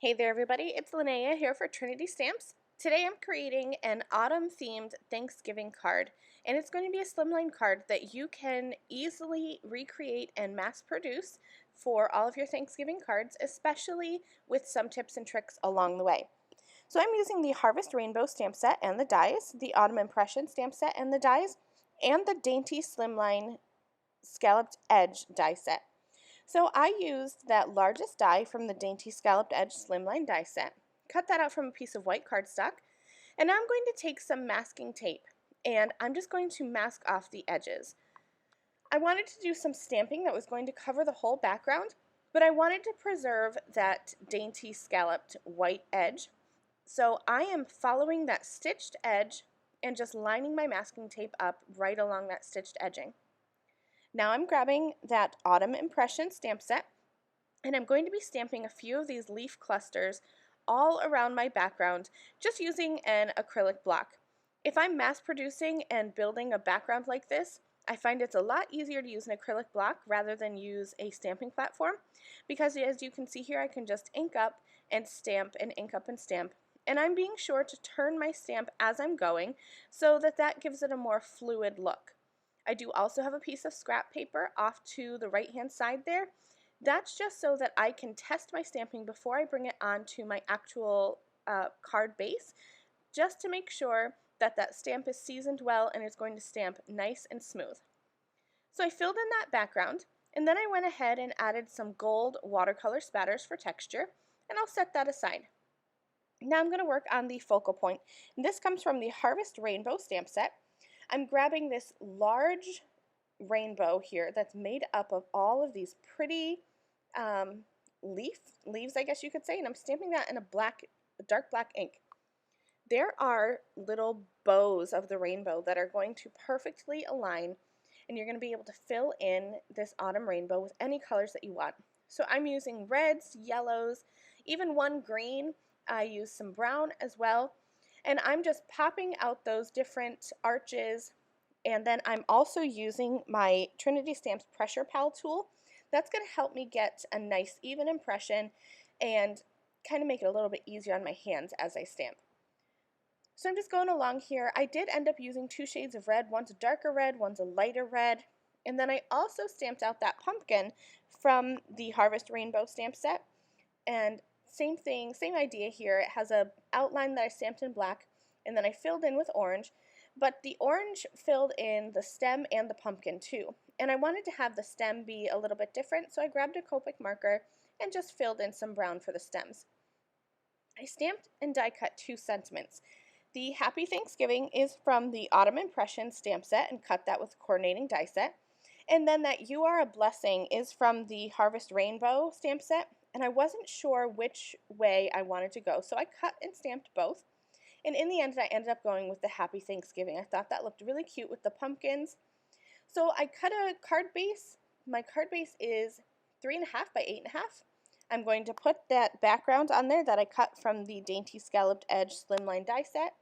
Hey there everybody, it's Lynnea here for Trinity Stamps. Today I'm creating an autumn themed Thanksgiving card, and it's going to be a slimline card that you can easily recreate and mass produce for all of your Thanksgiving cards, especially with some tips and tricks along the way. So I'm using the Harvest Rainbow stamp set and the dies, the Autumn Impression stamp set and the dies, and the Dainty Slimline Scalloped Edge die set. So I used that largest die from the Dainty Scalloped Edge Slimline die set, cut that out from a piece of white cardstock, and now I'm going to take some masking tape and I'm just going to mask off the edges. I wanted to do some stamping that was going to cover the whole background, but I wanted to preserve that dainty scalloped white edge. So I am following that stitched edge and just lining my masking tape up right along that stitched edging. Now I'm grabbing that Autumn Impression stamp set, and I'm going to be stamping a few of these leaf clusters all around my background, just using an acrylic block. If I'm mass producing and building a background like this, I find it's a lot easier to use an acrylic block rather than use a stamping platform, because as you can see here, I can just ink up and stamp and ink up and stamp. And I'm being sure to turn my stamp as I'm going so that that gives it a more fluid look. I do also have a piece of scrap paper off to the right hand side there. That's just so that I can test my stamping before I bring it onto my actual card base, just to make sure that that stamp is seasoned well and is going to stamp nice and smooth. So I filled in that background, and then I went ahead and added some gold watercolor spatters for texture, and I'll set that aside. Now I'm going to work on the focal point, and this comes from the Harvest Rainbow stamp set. I'm grabbing this large rainbow here that's made up of all of these pretty leaves, I guess you could say, and I'm stamping that in a dark black ink. There are little bows of the rainbow that are going to perfectly align, and you're going to be able to fill in this autumn rainbow with any colors that you want. So I'm using reds, yellows, even one green. I use some brown as well. And I'm just popping out those different arches, and then I'm also using my Trinity Stamps Pressure Pal tool. That's going to help me get a nice even impression and kind of make it a little bit easier on my hands as I stamp. So I'm just going along here. I did end up using two shades of red. One's a darker red, one's a lighter red. And then I also stamped out that pumpkin from the Harvest Rainbow stamp set. And same thing, same idea here. It has an outline that I stamped in black, and then I filled in with orange, but the orange filled in the stem and the pumpkin too. And I wanted to have the stem be a little bit different, so I grabbed a Copic marker and just filled in some brown for the stems. I stamped and die cut two sentiments. The Happy Thanksgiving is from the Autumn Impression stamp set, and cut that with a coordinating die set. And then that You Are a Blessing is from the Harvest Rainbow stamp set, and I wasn't sure which way I wanted to go, so I cut and stamped both. And in the end, I ended up going with the Happy Thanksgiving. I thought that looked really cute with the pumpkins. So I cut a card base. My card base is 3.5 by 8.5. I'm going to put that background on there that I cut from the Dainty Scalloped Edge Slimline die set.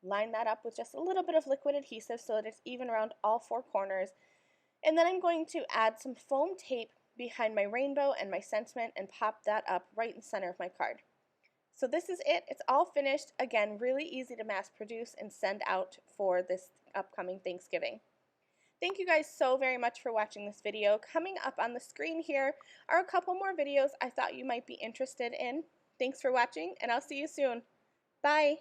Line that up with just a little bit of liquid adhesive so that it's even around all four corners. And then I'm going to add some foam tape behind my rainbow and my sentiment and pop that up right in the center of my card. So this is it. It's all finished. Again, really easy to mass produce and send out for this upcoming Thanksgiving. Thank you guys so very much for watching this video. Coming up on the screen here are a couple more videos I thought you might be interested in. Thanks for watching, and I'll see you soon. Bye!